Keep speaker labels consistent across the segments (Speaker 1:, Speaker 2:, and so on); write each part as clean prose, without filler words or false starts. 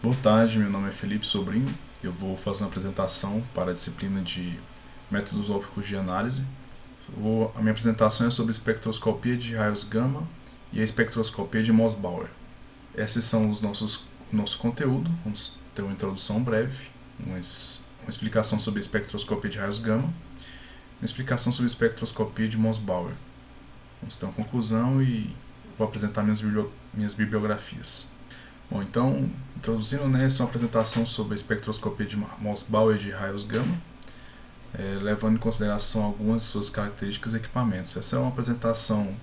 Speaker 1: Boa tarde, meu nome é Felipe Sobrinho. Eu vou fazer uma apresentação para a disciplina de métodos ópticos de análise. A minha apresentação é sobre espectroscopia de raios gama e a espectroscopia de Mossbauer. Esses são o nosso conteúdo. Vamos ter uma introdução breve, uma explicação sobre espectroscopia de raios gama, uma explicação sobre espectroscopia de Mossbauer. Vamos ter uma conclusão e vou apresentar minhas bibliografias. Bom, então, introduzindo, essa é uma apresentação sobre a espectroscopia de Mossbauer de raios gama, levando em consideração algumas de suas características e equipamentos. Essa é uma apresentação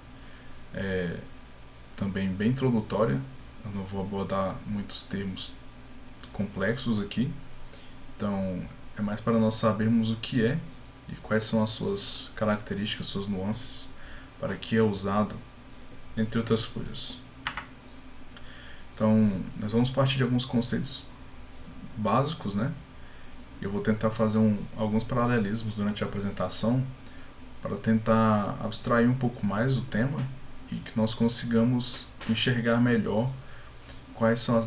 Speaker 1: também bem introdutória, eu não vou abordar muitos termos complexos aqui, então é mais para nós sabermos o que é e quais são as suas características, suas nuances, para que é usado, entre outras coisas. Então, nós vamos partir de alguns conceitos básicos, Eu vou tentar fazer alguns paralelismos durante a apresentação para tentar abstrair um pouco mais o tema e que nós consigamos enxergar melhor quais são as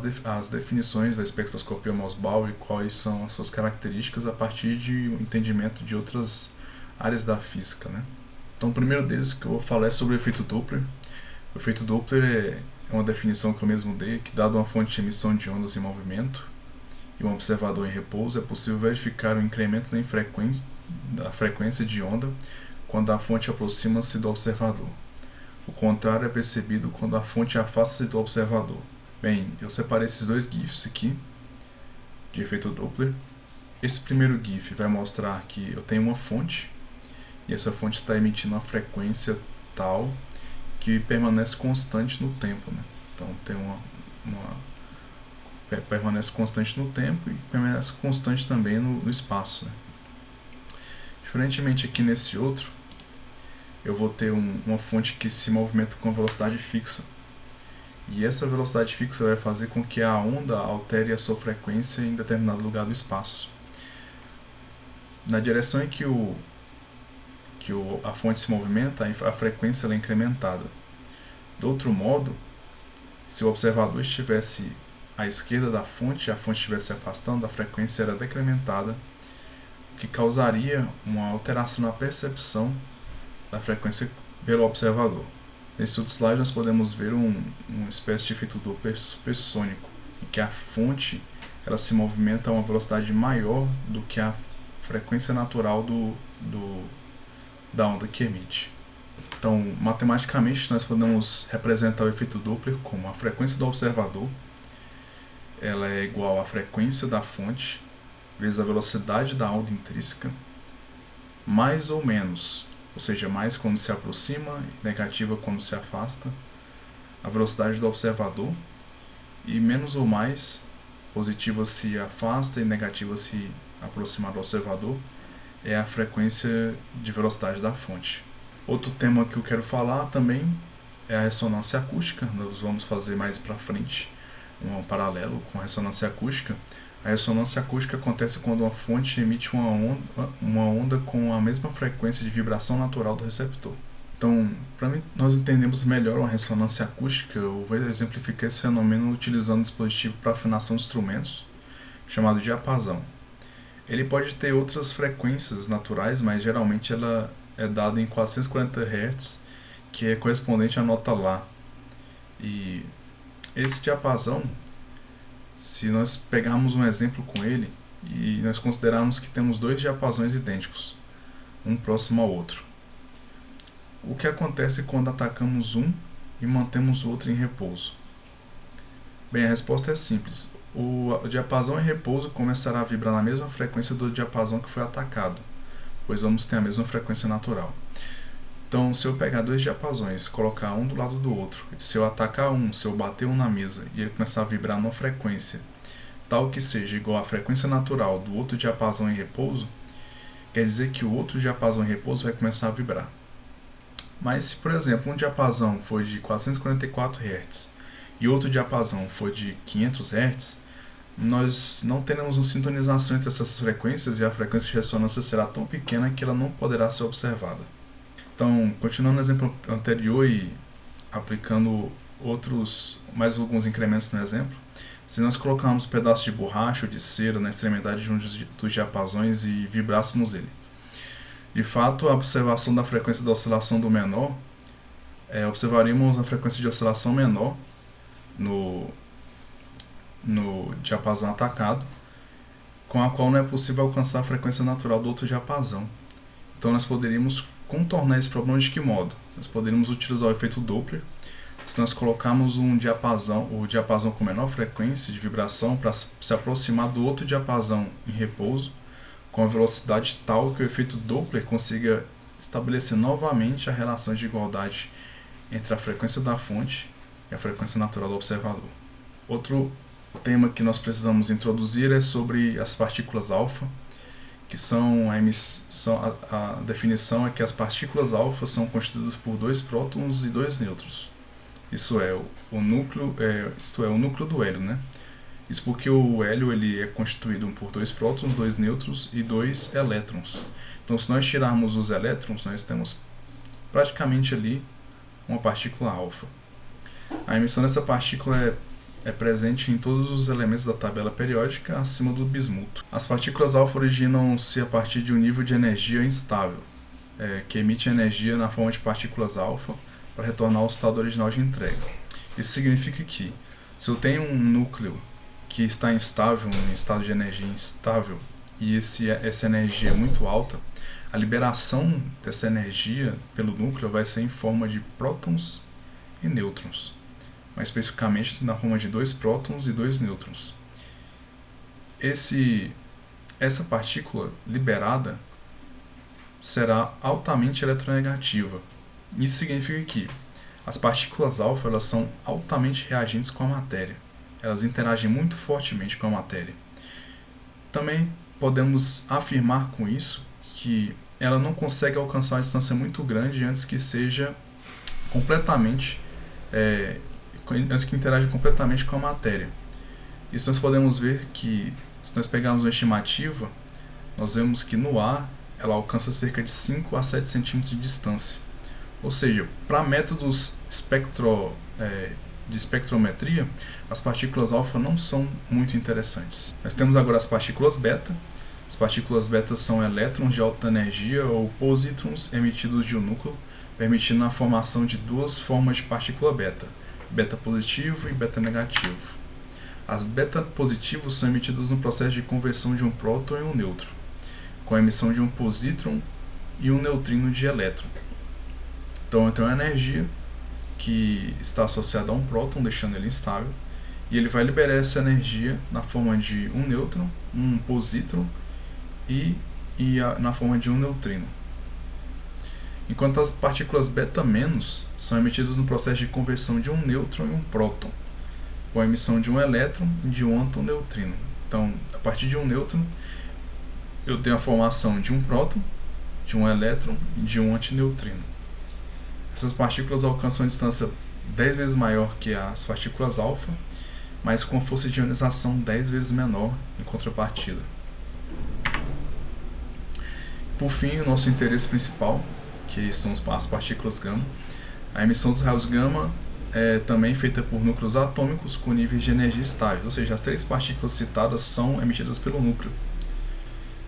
Speaker 1: definições da espectroscopia Mossbauer e quais são as suas características a partir de um entendimento de outras áreas da física, Então, o primeiro deles que eu vou falar é sobre o efeito Doppler. O efeito Doppler é uma definição que eu mesmo dei, que dado uma fonte de emissão de ondas em movimento e um observador em repouso, é possível verificar o incremento da frequência de onda quando a fonte aproxima-se do observador. O contrário é percebido quando a fonte afasta-se do observador. Bem, eu separei esses dois GIFs aqui, de efeito Doppler. Esse primeiro GIF vai mostrar que eu tenho uma fonte, e essa fonte está emitindo uma frequência tal que permanece constante no tempo, Então tem permanece constante no tempo e permanece constante também no espaço, Diferentemente aqui nesse outro, eu vou ter uma fonte que se movimenta com velocidade fixa. E essa velocidade fixa vai fazer com que a onda altere a sua frequência em determinado lugar do espaço. Na direção em que a fonte se movimenta, a frequência é incrementada. Do outro modo, se o observador estivesse à esquerda da fonte e a fonte estivesse se afastando, a frequência era decrementada, o que causaria uma alteração na percepção da frequência pelo observador. Nesse outro slide nós podemos ver uma espécie de efeito Doppler supersônico, em que a fonte ela se movimenta a uma velocidade maior do que a frequência natural da onda que emite. Então, matematicamente, nós podemos representar o efeito Doppler como a frequência do observador, ela é igual à frequência da fonte, vezes a velocidade da onda intrínseca, mais ou menos, ou seja, mais quando se aproxima e negativa quando se afasta, a velocidade do observador, e menos ou mais, positiva se afasta e negativa se aproxima do observador, é a frequência de velocidade da fonte. Outro tema que eu quero falar também é a ressonância acústica. Nós vamos fazer mais para frente um paralelo com a ressonância acústica. A ressonância acústica acontece quando uma fonte emite uma onda com a mesma frequência de vibração natural do receptor. Então, para nós entendermos melhor a ressonância acústica, eu vou exemplificar esse fenômeno utilizando um dispositivo para afinação de instrumentos, chamado diapasão. Ele pode ter outras frequências naturais, mas geralmente ela é dada em 440 Hz, que é correspondente à nota Lá. E esse diapasão, se nós pegarmos um exemplo com ele e nós considerarmos que temos dois diapasões idênticos, um próximo ao outro, o que acontece quando atacamos um e mantemos o outro em repouso? Bem, a resposta é simples. O diapasão em repouso começará a vibrar na mesma frequência do diapasão que foi atacado, pois ambos têm a mesma frequência natural. Então, se eu pegar dois diapasões, colocar um do lado do outro, se eu atacar um, se eu bater um na mesa e ele começar a vibrar numa frequência tal que seja igual à frequência natural do outro diapasão em repouso, quer dizer que o outro diapasão em repouso vai começar a vibrar. Mas se, por exemplo, um diapasão for de 444 Hz e outro diapasão for de 500 Hz, nós não teremos uma sintonização entre essas frequências e a frequência de ressonância será tão pequena que ela não poderá ser observada. Então, continuando no exemplo anterior e aplicando mais alguns incrementos no exemplo, Se nós colocarmos um pedaço de borracha ou de cera na extremidade de um dos diapasões e vibrássemos ele. De fato, a observação da frequência da oscilação do menor, observaríamos a frequência de oscilação menor no diapasão atacado, com a qual não é possível alcançar a frequência natural do outro diapasão. Então nós poderíamos contornar esse problema de que modo? Nós poderíamos utilizar o efeito Doppler. Se nós colocarmos o diapasão com menor frequência de vibração para se aproximar do outro diapasão em repouso, com a velocidade tal que o efeito Doppler consiga estabelecer novamente a relação de igualdade entre a frequência da fonte e a frequência natural do observador. Outro tema que nós precisamos introduzir é sobre as partículas alfa, que a definição é que as partículas alfa são constituídas por 2 prótons e 2 nêutrons. Isso é o núcleo do hélio, né? Isso porque o hélio ele é constituído por 2 prótons, 2 nêutrons e 2 elétrons. Então, se nós tirarmos os elétrons, nós temos praticamente ali uma partícula alfa. A emissão dessa partícula é presente em todos os elementos da tabela periódica acima do bismuto. As partículas alfa originam-se a partir de um nível de energia instável, que emite energia na forma de partículas alfa para retornar ao estado original de entrega. Isso significa que, se eu tenho um núcleo que está instável, em estado de energia instável, e essa energia é muito alta, a liberação dessa energia pelo núcleo vai ser em forma de prótons e nêutrons, mais especificamente na forma de 2 prótons e 2 nêutrons. Essa partícula liberada será altamente eletronegativa. Isso significa que as partículas alfa elas são altamente reagentes com a matéria. Elas interagem muito fortemente com a matéria. Também podemos afirmar com isso que ela não consegue alcançar uma distância muito grande antes que seja completamente antes que interaja completamente com a matéria. Isso nós podemos ver que, se nós pegarmos uma estimativa, nós vemos que no ar ela alcança cerca de 5 a 7 centímetros de distância. Ou seja, para métodos de espectrometria, as partículas alfa não são muito interessantes. Nós temos agora as partículas beta. As partículas beta são elétrons de alta energia ou positrons emitidos de um núcleo, permitindo a formação de 2 formas de partícula beta, beta positivo e beta negativo. As beta positivos são emitidos no processo de conversão de um próton em um nêutron, com a emissão de um positron e um neutrino de elétron. Então eu tenho uma energia que está associada a um próton, deixando ele instável, e ele vai liberar essa energia na forma de um nêutron, um positron e na forma de um neutrino. Enquanto as partículas beta- são emitidas no processo de conversão de um nêutron em um próton, com a emissão de um elétron e de um antineutrino. Então, a partir de um nêutron, eu tenho a formação de um próton, de um elétron e de um antineutrino. Essas partículas alcançam uma distância 10 vezes maior que as partículas alfa, mas com força de ionização 10 vezes menor em contrapartida. Por fim, o nosso interesse principal, que são as partículas gama. A emissão dos raios gama é também feita por núcleos atômicos com níveis de energia estáveis, ou seja, as 3 partículas citadas são emitidas pelo núcleo,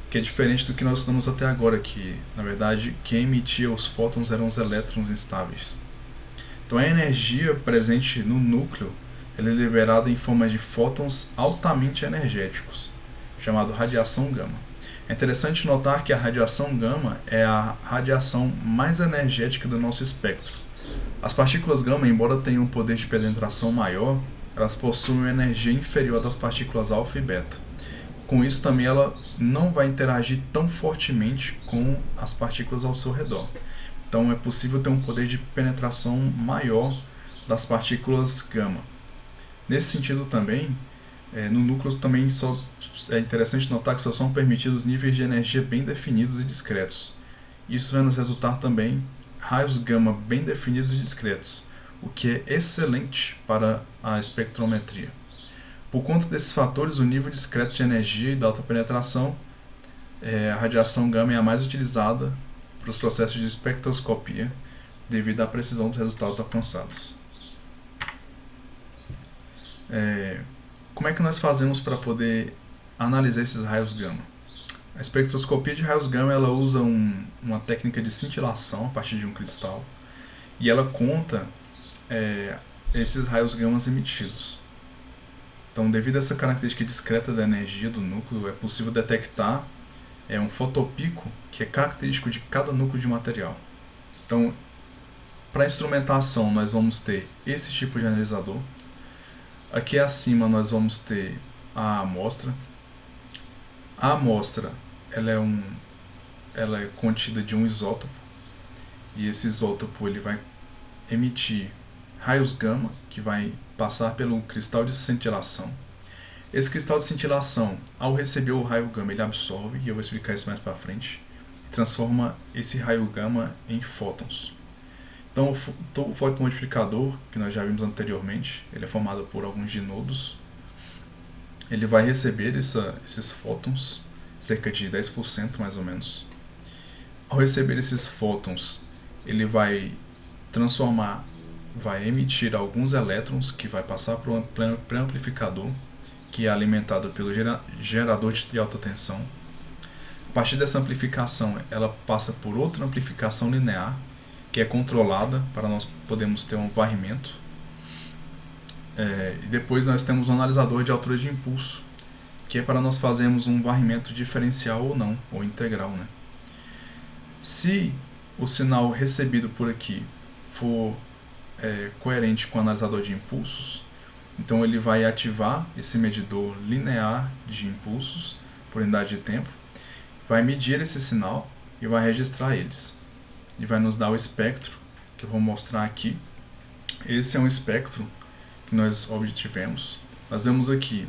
Speaker 1: que é diferente do que nós estamos até agora, que na verdade quem emitia os fótons eram os elétrons instáveis. Então a energia presente no núcleo ela é liberada em forma de fótons altamente energéticos, chamado radiação gama. É interessante notar que a radiação gama é a radiação mais energética do nosso espectro. As partículas gama, embora tenham um poder de penetração maior, elas possuem uma energia inferior à das partículas alfa e beta. Com isso também ela não vai interagir tão fortemente com as partículas ao seu redor. Então é possível ter um poder de penetração maior das partículas gama. Nesse sentido também, no núcleo também é interessante notar que só são permitidos níveis de energia bem definidos e discretos. Isso vai nos resultar também raios gama bem definidos e discretos, o que é excelente para a espectrometria. Por conta desses fatores, o nível discreto de energia e da alta penetração, a radiação gama é a mais utilizada para os processos de espectroscopia, devido à precisão dos resultados alcançados. como é que nós fazemos para poder analisar esses raios gama? A espectroscopia de raios gama ela usa uma técnica de cintilação a partir de um cristal e ela conta esses raios gama emitidos. Então, devido a essa característica discreta da energia do núcleo, é possível detectar um fotopico que é característico de cada núcleo de material. Então, para instrumentação, nós vamos ter esse tipo de analisador. Aqui acima nós vamos ter a amostra. A amostra ela é contida de um isótopo, e esse isótopo ele vai emitir raios gama que vai passar pelo cristal de cintilação. Esse cristal de cintilação, ao receber o raio gama, ele absorve, e eu vou explicar isso mais para frente, e transforma esse raio gama em fótons. Então, o fotomultiplicador, que nós já vimos anteriormente, ele é formado por alguns dinodos. Ele vai receber esses fótons, cerca de 10% mais ou menos. Ao receber esses fótons, ele vai transformar, vai emitir alguns elétrons que vai passar para um pré-amplificador, que é alimentado pelo gerador de alta tensão. A partir dessa amplificação, ela passa por outra amplificação linear, que é controlada para nós podermos ter um varrimento. E depois nós temos um analisador de altura de impulso, que é para nós fazermos um varrimento diferencial ou não, ou integral, né? Se o sinal recebido por aqui for coerente com o analisador de impulsos, então ele vai ativar esse medidor linear de impulsos por unidade de tempo, vai medir esse sinal e vai registrar eles. E vai nos dar o espectro, que eu vou mostrar aqui. Esse é um espectro que nós obtivemos. Nós vemos aqui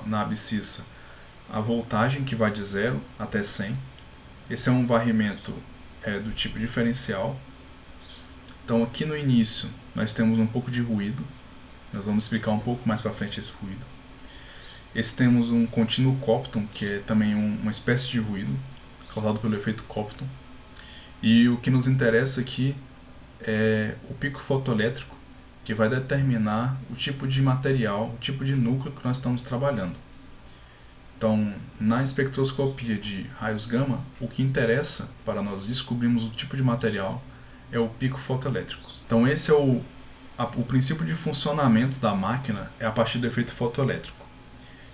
Speaker 1: na abscissa a voltagem que vai de 0 até 100. Esse é um varrimento do tipo diferencial. Então aqui no início nós temos um pouco de ruído. Nós vamos explicar um pouco mais para frente esse ruído. Temos um contínuo Compton, que é também uma espécie de ruído causado pelo efeito Compton. E o que nos interessa aqui é o pico fotoelétrico, que vai determinar o tipo de material, o tipo de núcleo que nós estamos trabalhando. Então, na espectroscopia de raios gama, o que interessa para nós descobrirmos o tipo de material é o pico fotoelétrico. Então, esse é o princípio de funcionamento da máquina é a partir do efeito fotoelétrico.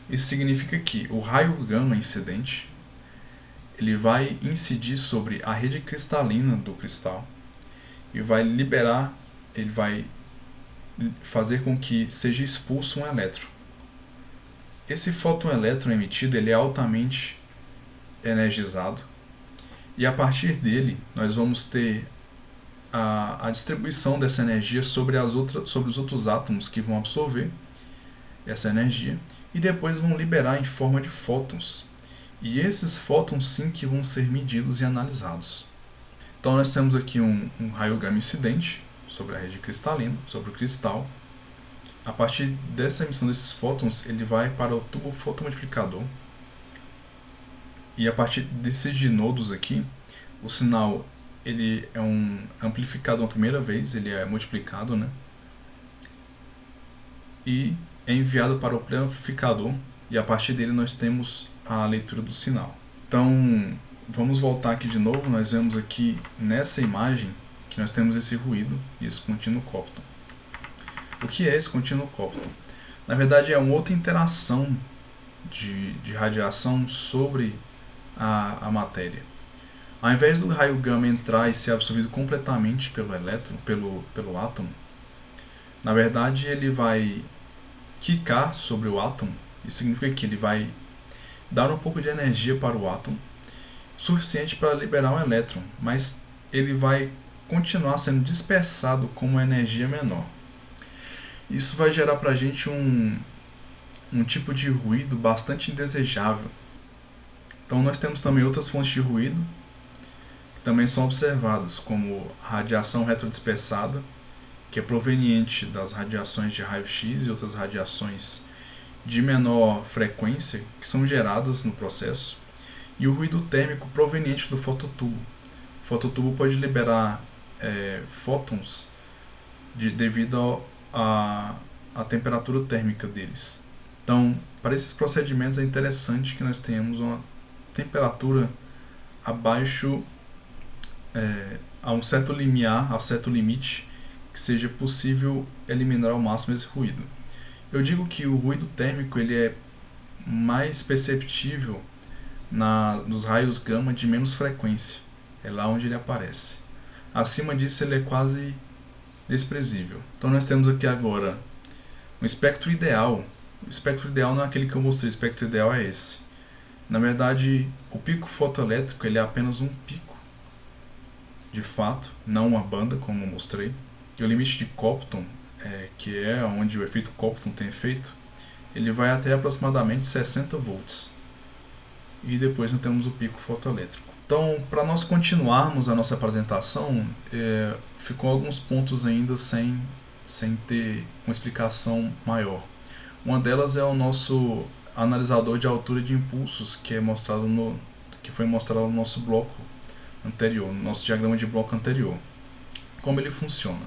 Speaker 1: Isso significa que o raio gama incidente ele vai incidir sobre a rede cristalina do cristal e vai liberar, ele vai fazer com que seja expulso um elétron. Esse fotoelétron emitido ele é altamente energizado e a partir dele nós vamos ter a distribuição dessa energia sobre os outros átomos que vão absorver essa energia e depois vão liberar em forma de fótons. E esses fótons sim que vão ser medidos e analisados. Então nós temos aqui um raio gama incidente sobre a rede cristalina, sobre o cristal. A partir dessa emissão desses fótons, ele vai para o tubo fotomultiplicador. E a partir desses dinodos aqui, o sinal ele é amplificado uma primeira vez, ele é multiplicado, né? E é enviado para o pré-amplificador, e a partir dele nós temos a leitura do sinal. Então, vamos voltar aqui de novo. Nós vemos aqui nessa imagem que nós temos esse ruído e esse contínuo Compton. O que é esse contínuo Compton? Na verdade, é uma outra interação de radiação sobre a matéria. Ao invés do raio gama entrar e ser absorvido completamente pelo elétron, pelo átomo, na verdade ele vai quicar sobre o átomo. Isso significa que ele vai dar um pouco de energia para o átomo, suficiente para liberar um elétron, mas ele vai continuar sendo dispersado com uma energia menor. Isso vai gerar para a gente um tipo de ruído bastante indesejável. Então nós temos também outras fontes de ruído que também são observadas, como a radiação retrodispersada, que é proveniente das radiações de raio-x e outras radiações de menor frequência que são geradas no processo, e o ruído térmico proveniente do fototubo. O fototubo pode liberar fótons devido a temperatura térmica deles. Então, para esses procedimentos é interessante que nós tenhamos uma temperatura abaixo, a um certo limiar, a um certo limite, que seja possível eliminar ao máximo esse ruído. Eu digo que o ruído térmico ele é mais perceptível nos raios gama de menos frequência, é lá onde ele aparece. Acima disso ele é quase desprezível. Então nós temos aqui agora um espectro ideal. O espectro ideal não é aquele que eu mostrei, o espectro ideal é esse. Na verdade, o pico fotoelétrico ele é apenas um pico, de fato, não uma banda, como eu mostrei. E o limite de Compton, que é onde o efeito Compton tem efeito, ele vai até aproximadamente 60 volts. E depois nós temos o pico fotoelétrico. Então, para nós continuarmos a nossa apresentação, ficou alguns pontos ainda sem ter uma explicação maior. Uma delas é o nosso analisador de altura de impulsos, que foi mostrado no nosso bloco anterior, no nosso diagrama de bloco anterior. Como ele funciona?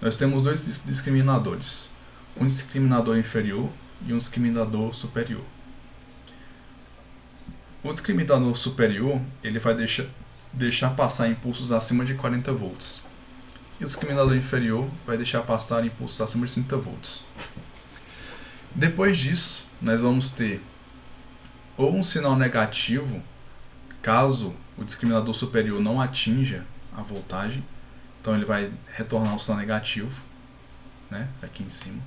Speaker 1: Nós temos dois discriminadores, um discriminador inferior e um discriminador superior. O discriminador superior ele vai deixar passar impulsos acima de 40 volts. E o discriminador inferior vai deixar passar impulsos acima de 30 volts. Depois disso, nós vamos ter ou um sinal negativo, caso o discriminador superior não atinja a voltagem. Então ele vai retornar um sinal negativo, aqui em cima.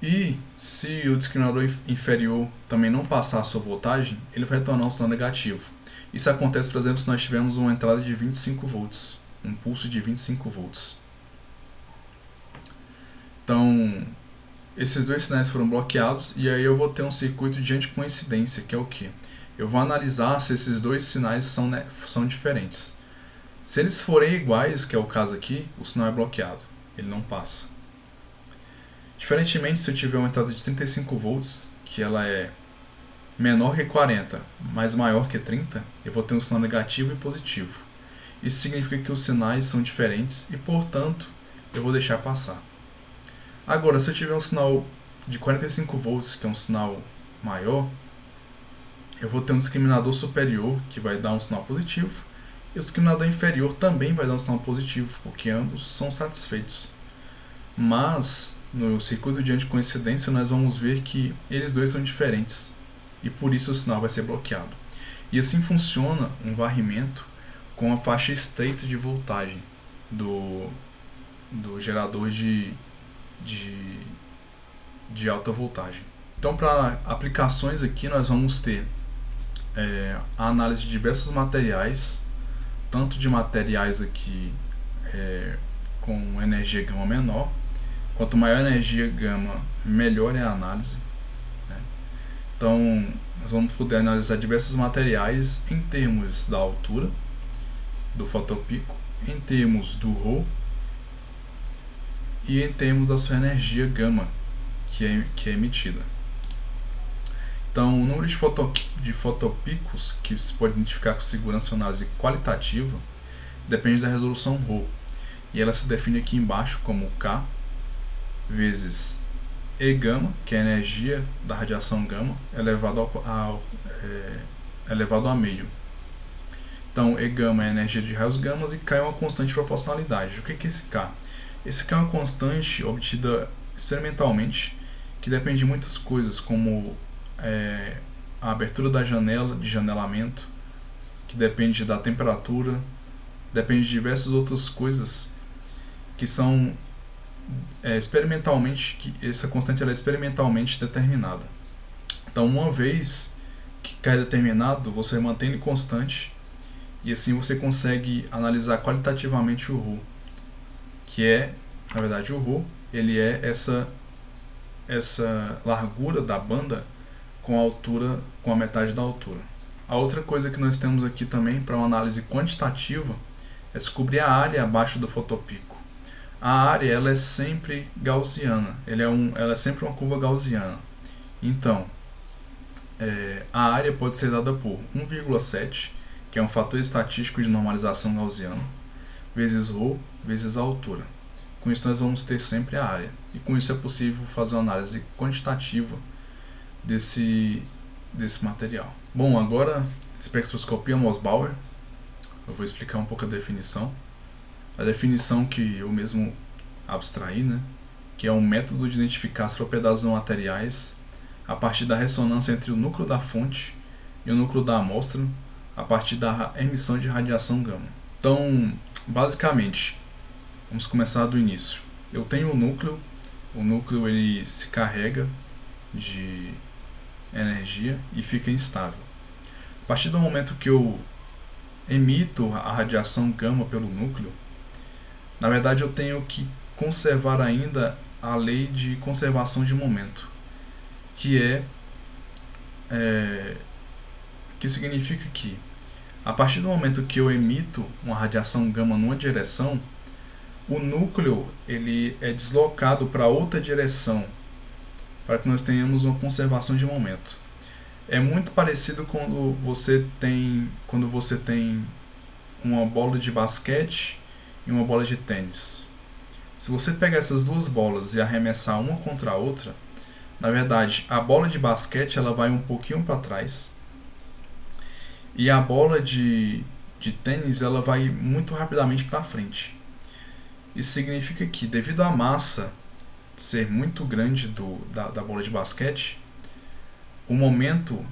Speaker 1: E se o discriminador inferior também não passar a sua voltagem, ele vai retornar um sinal negativo. Isso acontece, por exemplo, se nós tivermos uma entrada de 25 volts, um pulso de 25 volts. Então, esses dois sinais foram bloqueados e aí eu vou ter um circuito de anticoincidência, que é o quê? Eu vou analisar se esses dois sinais são diferentes. Se eles forem iguais, que é o caso aqui, o sinal é bloqueado, ele não passa. Diferentemente, se eu tiver uma entrada de 35 volts, que ela é menor que 40, mas maior que 30, eu vou ter um sinal negativo e positivo. Isso significa que os sinais são diferentes e, portanto, eu vou deixar passar. Agora, se eu tiver um sinal de 45 volts, que é um sinal maior, eu vou ter um discriminador superior, que vai dar um sinal positivo, e o discriminador inferior também vai dar um sinal positivo, porque ambos são satisfeitos. Mas, no circuito de anticoincidência, nós vamos ver que eles dois são diferentes, e por isso o sinal vai ser bloqueado. E assim funciona um varrimento com a faixa estreita de voltagem do gerador de alta voltagem. Então, para aplicações aqui, nós vamos ter a análise de diversos materiais, tanto de materiais aqui com energia gama menor. Quanto maior a energia gama, melhor é a análise. Então, nós vamos poder analisar diversos materiais em termos da altura do fotopico, em termos do Rho e em termos da sua energia gama que é emitida. Então, o número de fotopicos que se pode identificar com segurança em análise qualitativa depende da resolução Rho, e ela se define aqui embaixo como K vezes E gama, que é a energia da radiação gama, elevado a meio. Então, E gama é a energia de raios gamas e K é uma constante de proporcionalidade. O que é esse K? Esse K é uma constante obtida experimentalmente, que depende de muitas coisas, como a abertura da janela, de janelamento, que depende da temperatura, depende de diversas outras coisas que são experimentalmente, que essa constante ela é experimentalmente determinada. Então, uma vez que K é determinado, você mantém ele constante e assim você consegue analisar qualitativamente o Rho, que é, na verdade, o Rho, ele é essa largura da banda com a metade da altura. A outra coisa que nós temos aqui também para uma análise quantitativa é descobrir a área abaixo do fotopico. A área ela é sempre gaussiana, ela é sempre uma curva gaussiana. Então, a área pode ser dada por 1,7, que é um fator estatístico de normalização gaussiano, vezes Rho, vezes a altura. Com isso nós vamos ter sempre a área. E com isso é possível fazer uma análise quantitativa desse material. Bom, agora espectroscopia Mossbauer. Eu vou explicar um pouco a definição. A definição que eu mesmo abstraí, né? Que é um método de identificar as propriedades não materiais a partir da ressonância entre o núcleo da fonte e o núcleo da amostra a partir da emissão de radiação gama. Então, basicamente, vamos começar do início. Eu tenho o núcleo ele se carrega de energia e fica instável. A partir do momento que eu emito a radiação gama pelo núcleo, na verdade eu tenho que conservar ainda a lei de conservação de momento, que significa que a partir do momento que eu emito uma radiação gama numa direção, o núcleo ele é deslocado para outra direção, para que nós tenhamos uma conservação de momento. É muito parecido quando você tem uma bola de basquete e uma bola de tênis. Se você pegar essas duas bolas e arremessar uma contra a outra, na verdade a bola de basquete ela vai um pouquinho para trás e a bola de tênis ela vai muito rapidamente para frente. Isso significa que, devido à massa ser muito grande da bola de basquete, o momento,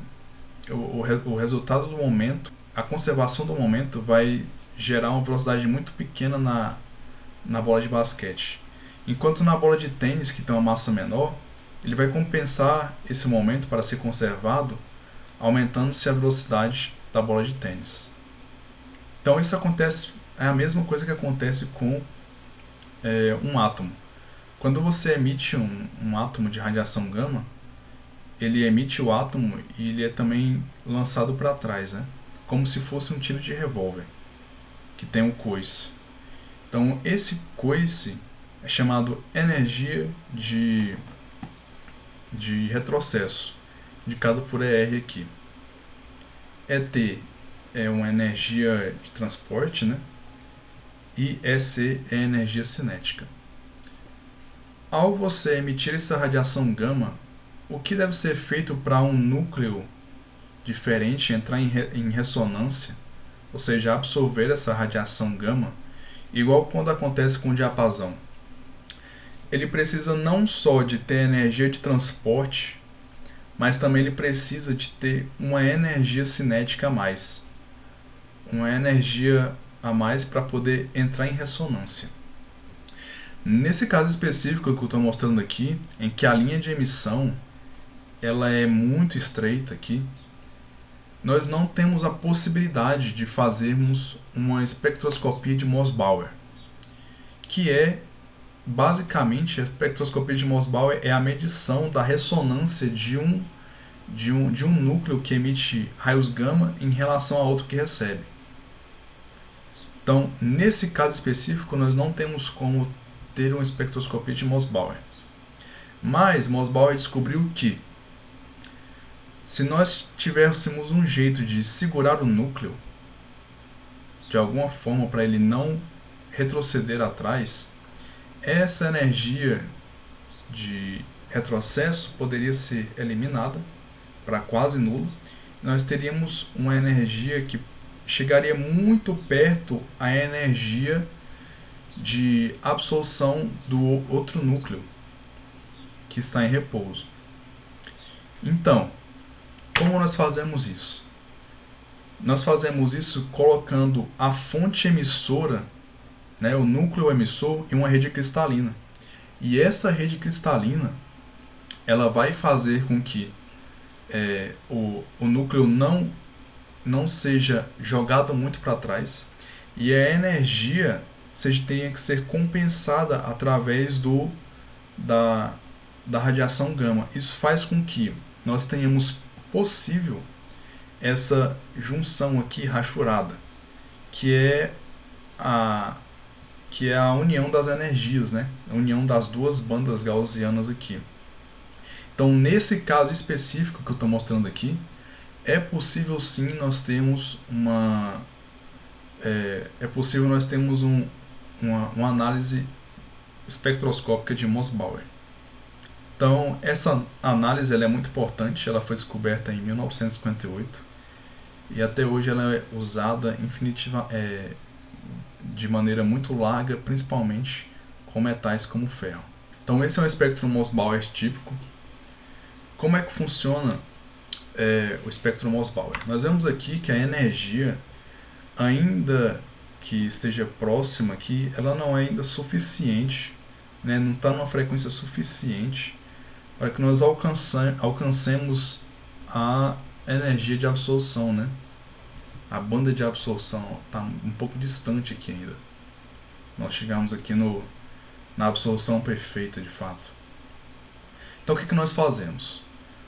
Speaker 1: o resultado do momento, a conservação do momento vai gerar uma velocidade muito pequena na bola de basquete. Enquanto na bola de tênis, que tem uma massa menor, ele vai compensar esse momento para ser conservado, aumentando-se a velocidade da bola de tênis. Então isso é a mesma coisa que acontece com um átomo. Quando você emite um átomo de radiação gama, ele emite o átomo e ele é também lançado para trás, né? Como se fosse um tiro de revólver, que tem um coice. Então esse coice é chamado energia de retrocesso, indicado por ER aqui. ET é uma energia de transporte, né? E EC é energia cinética. Ao você emitir essa radiação gama, o que deve ser feito para um núcleo diferente entrar em ressonância, ou seja, absorver essa radiação gama, igual quando acontece com o diapasão? Ele precisa não só de ter energia de transporte, mas também ele precisa de ter uma energia cinética a mais. Uma energia a mais para poder entrar em ressonância. Nesse caso específico que eu estou mostrando aqui, em que a linha de emissão ela é muito estreita aqui, nós não temos a possibilidade de fazermos uma espectroscopia de Mossbauer, que é basicamente a espectroscopia de Mossbauer é a medição da ressonância de um núcleo que emite raios gama em relação a outro que recebe. Então, nesse caso específico, nós não temos como ter uma espectroscopia de Mossbauer. Mas Mossbauer descobriu que, se nós tivéssemos um jeito de segurar o núcleo, de alguma forma para ele não retroceder atrás, essa energia de retrocesso poderia ser eliminada para quase nulo. Nós teríamos uma energia que chegaria muito perto à energia de absorção do outro núcleo que está em repouso. Então, como nós fazemos isso? Nós fazemos isso colocando a fonte emissora, né, o núcleo emissor, em uma rede cristalina. E essa rede cristalina ela vai fazer com que o núcleo não seja jogado muito para trás e a energia tenha que ser compensada através da radiação gama. Isso faz com que nós tenhamos possível essa junção aqui rachurada, que é a união das energias, né? A união das duas bandas gaussianas aqui. Então, nesse caso específico que eu estou mostrando aqui, é possível sim nós termos uma análise espectroscópica de Mossbauer. Então, essa análise ela é muito importante, ela foi descoberta em 1958 e até hoje ela é usada de maneira muito larga, principalmente com metais como o ferro. Então, esse é um espectro Mossbauer típico. Como é que funciona o espectro Mossbauer? Nós vemos aqui que a energia, ainda que esteja próxima aqui, ela não é ainda suficiente, né? Não está numa frequência suficiente para que nós alcancemos a energia de absorção, né? A banda de absorção está um pouco distante aqui ainda. Nós chegamos aqui na absorção perfeita de fato. Então o que nós fazemos?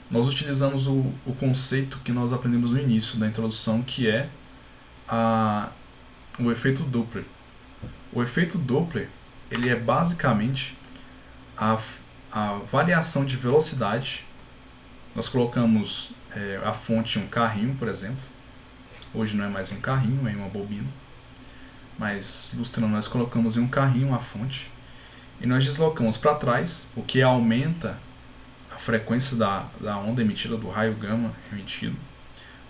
Speaker 1: Nós utilizamos o conceito que nós aprendemos no início da introdução, que é o efeito Doppler. O efeito Doppler ele é basicamente a variação de velocidade. Nós colocamos a fonte em um carrinho, por exemplo. Hoje não é mais um carrinho, é uma bobina. Mas, ilustrando, nós colocamos em um carrinho a fonte e nós deslocamos para trás, o que aumenta a frequência da onda emitida, do raio gama emitido,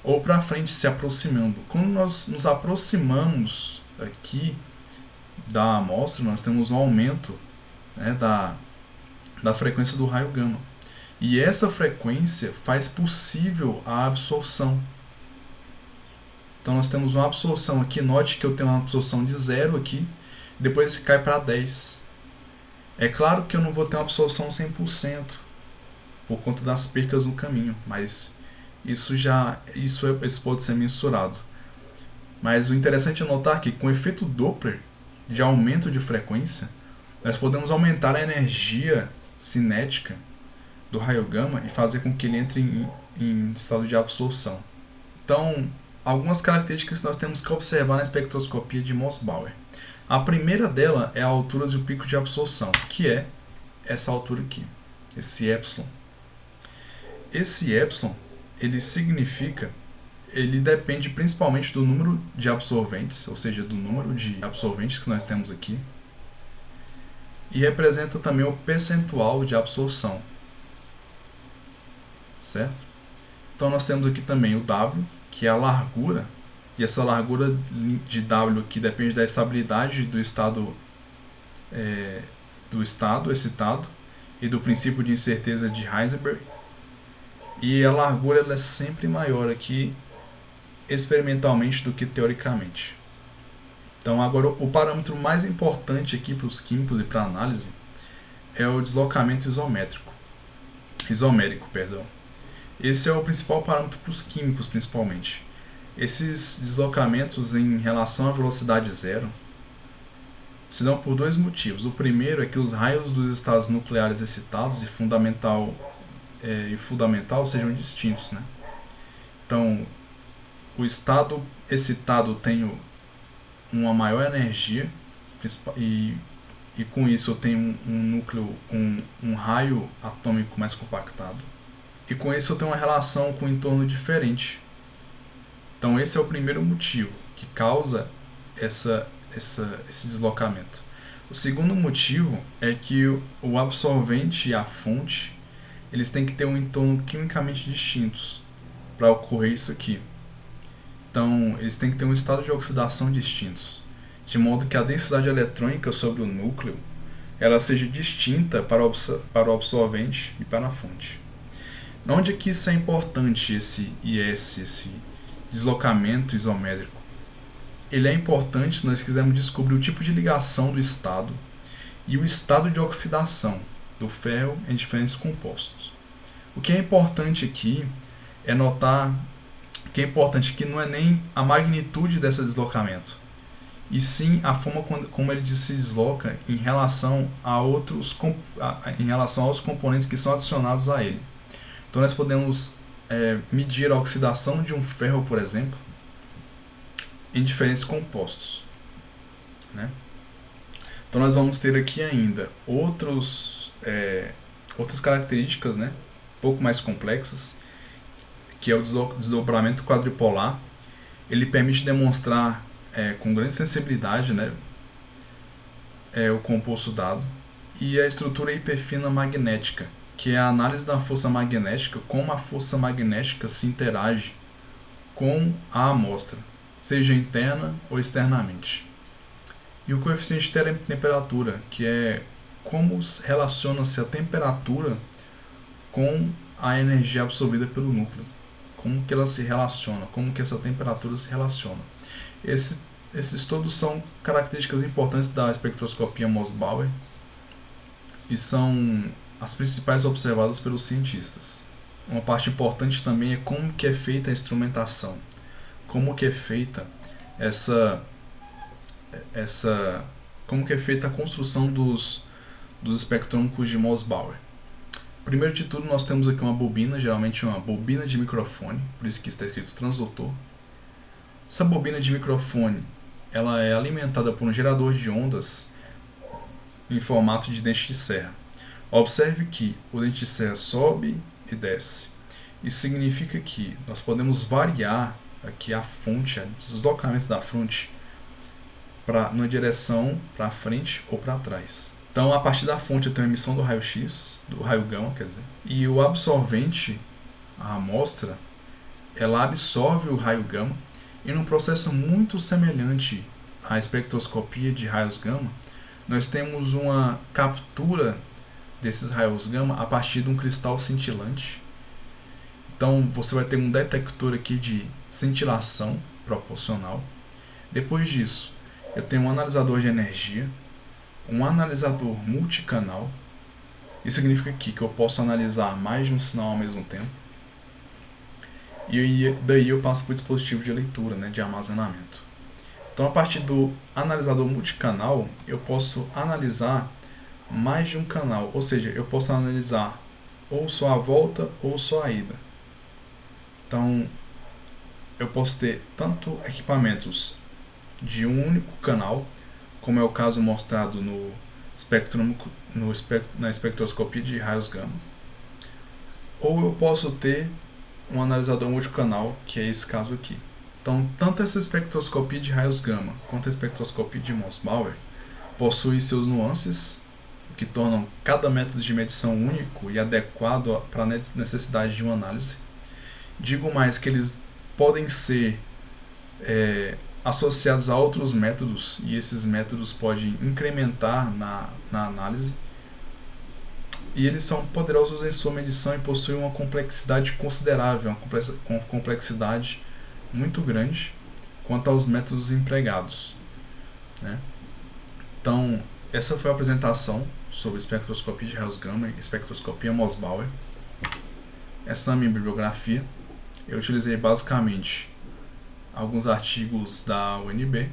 Speaker 1: ou para frente, se aproximando. Quando nós nos aproximamos aqui da amostra, nós temos um aumento, né, da frequência do raio gama. E essa frequência faz possível a absorção. Então nós temos uma absorção aqui, note que eu tenho uma absorção de 0 aqui, depois cai para 10. É claro que eu não vou ter uma absorção 100%, por conta das percas no caminho, mas isso pode ser mensurado. Mas o interessante é notar que com o efeito Doppler, de aumento de frequência, nós podemos aumentar a energia cinética do raio gama e fazer com que ele entre em estado de absorção. Então, algumas características que nós temos que observar na espectroscopia de Mossbauer. A primeira dela é a altura do pico de absorção, que é essa altura aqui, esse epsilon. Esse epsilon, ele depende principalmente do número de absorventes, ou seja, do número de absorventes que nós temos aqui, e representa também o percentual de absorção, certo? Então nós temos aqui também o W, que é a largura, e essa largura de W aqui depende da estabilidade do estado excitado e do princípio de incerteza de Heisenberg. E a largura ela é sempre maior aqui experimentalmente do que teoricamente. Então agora o parâmetro mais importante aqui para os químicos e para a análise é o deslocamento isomérico. Esse é o principal parâmetro para os químicos principalmente. Esses deslocamentos em relação à velocidade zero se dão por dois motivos. O primeiro é que os raios dos estados nucleares excitados e fundamental sejam distintos, né? Então, o estado excitado tem uma maior energia e com isso eu tenho um raio atômico mais compactado. E com isso eu tenho uma relação com o entorno diferente. Então esse é o primeiro motivo que causa esse deslocamento. O segundo motivo é que o absorvente e a fonte eles têm que ter um entorno quimicamente distintos para ocorrer isso aqui. Então eles têm que ter um estado de oxidação distintos, de modo que a densidade eletrônica sobre o núcleo ela seja distinta para o absorvente e para a fonte. Onde é que isso é importante, esse deslocamento isomérico? Ele é importante se nós quisermos descobrir o tipo de ligação do estado e o estado de oxidação do ferro em diferentes compostos. O que é importante aqui é notar que não é nem a magnitude desse deslocamento, e sim a forma como ele se desloca em relação aos componentes que são adicionados a ele. Então nós podemos medir a oxidação de um ferro, por exemplo, em diferentes compostos, né? Então nós vamos ter aqui ainda outras características, né, um pouco mais complexas, que é o desdobramento quadripolar. Ele permite demonstrar com grande sensibilidade, né, o composto dado. e a estrutura hiperfina magnética, que é a análise da força magnética, como a força magnética se interage com a amostra, seja interna ou externamente. E o coeficiente de temperatura, que é como relaciona-se a temperatura com a energia absorvida pelo núcleo. Como que ela se relaciona, como que essa temperatura se relaciona. Esses todos são características importantes da espectroscopia Mossbauer e são as principais observadas pelos cientistas. Uma parte importante também é como que é feita a instrumentação, como que é feita como que é feita a construção dos espectrômetros de Mossbauer. Primeiro de tudo, nós temos aqui uma bobina, geralmente uma bobina de microfone, por isso que está escrito transdutor. Essa bobina de microfone, ela é alimentada por um gerador de ondas em formato de dente de serra. Observe que o dente de serra sobe e desce. Isso significa que nós podemos variar aqui a fonte, o deslocamento da fonte numa direção para frente ou para trás. Então, a partir da fonte eu tenho a emissão do raio-x, do raio gama, quer dizer, e o absorvente, a amostra, ela absorve o raio gama e num processo muito semelhante à espectroscopia de raios gama, nós temos uma captura desses raios gama a partir de um cristal cintilante. Então, você vai ter um detector aqui de cintilação proporcional. Depois disso, eu tenho um analisador de energia, um analisador multicanal. Isso significa aqui que eu posso analisar mais de um sinal ao mesmo tempo. E daí eu passo para o dispositivo de leitura, de armazenamento. Então, a partir do analisador multicanal, eu posso analisar mais de um canal. Ou seja, eu posso analisar ou só a volta ou só a ida. Então, eu posso ter tanto equipamentos de um único canal, como é o caso mostrado na espectroscopia de raios gama, ou eu posso ter um analisador multicanal, que é esse caso aqui. Então, tanto essa espectroscopia de raios gama quanto a espectroscopia de Mossbauer possuem seus nuances, o que tornam cada método de medição único e adequado para a necessidade de uma análise. Digo mais que eles podem ser associados a outros métodos, e esses métodos podem incrementar na análise, e eles são poderosos em sua medição e possuem uma complexidade considerável, uma complexidade muito grande quanto aos métodos empregados, Então, essa foi a apresentação sobre espectroscopia de raios gama e espectroscopia Mossbauer. Essa é a minha bibliografia. Eu utilizei basicamente alguns artigos da UNB,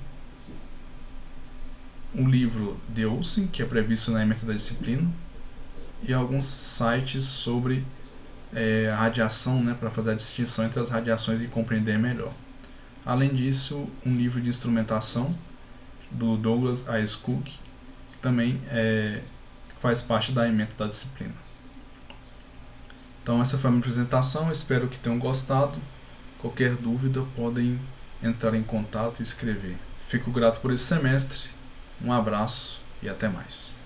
Speaker 1: um livro de Olsen, que é previsto na ementa da disciplina, e alguns sites sobre a radiação, para fazer a distinção entre as radiações e compreender melhor. Além disso, um livro de instrumentação do Douglas A. Cook, que também faz parte da ementa da disciplina. Então, essa foi a minha apresentação, espero que tenham gostado. Qualquer dúvida, podem entrar em contato e escrever. Fico grato por esse semestre, um abraço e até mais.